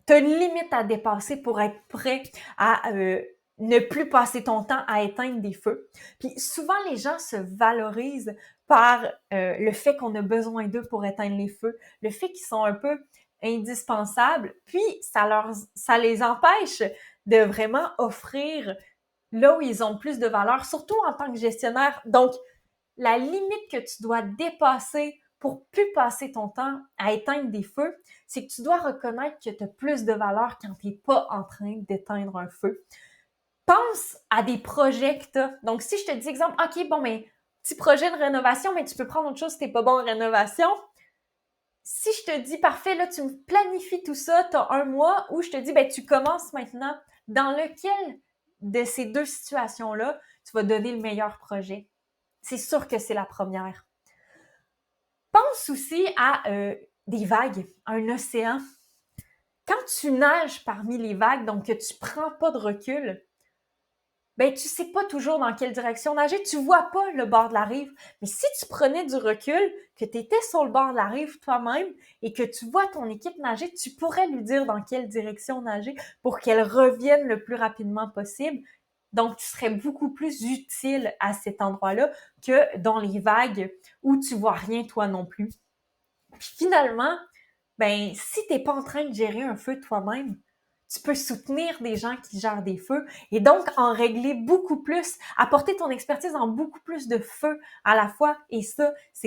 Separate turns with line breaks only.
tu as une limite à dépasser pour être prêt à ne plus passer ton temps à éteindre des feux. Puis souvent, les gens se valorisent par le fait qu'on a besoin d'eux pour éteindre les feux, le fait qu'ils sont un peu indispensables, puis ça les empêche de vraiment offrir là où ils ont le plus de valeur, surtout en tant que gestionnaire. Donc, la limite que tu dois dépasser pour plus passer ton temps à éteindre des feux, c'est que tu dois reconnaître que tu as plus de valeur quand tu n'es pas en train d'éteindre un feu. Pense à des projets que tu as. Donc, si je te dis, exemple, OK, bon, mais petit projet de rénovation, mais tu peux prendre autre chose si tu n'es pas bon en rénovation. Si je te dis, parfait, là, tu me planifies tout ça, tu as un mois, ou je te dis, ben, tu commences maintenant, dans lequel de ces deux situations-là, tu vas donner le meilleur projet? C'est sûr que c'est la première. Pense aussi à des vagues, un océan. Quand tu nages parmi les vagues, donc que tu prends pas de recul, ben tu sais pas toujours dans quelle direction nager, tu vois pas le bord de la rive. Mais si tu prenais du recul, que tu étais sur le bord de la rive toi-même et que tu vois ton équipe nager, tu pourrais lui dire dans quelle direction nager pour qu'elle revienne le plus rapidement possible. Donc, tu serais beaucoup plus utile à cet endroit-là que dans les vagues où tu vois rien toi non plus. Puis finalement, ben si t'es pas en train de gérer un feu toi-même, tu peux soutenir des gens qui gèrent des feux et donc en régler beaucoup plus, apporter ton expertise dans beaucoup plus de feux à la fois. Et ça, c'est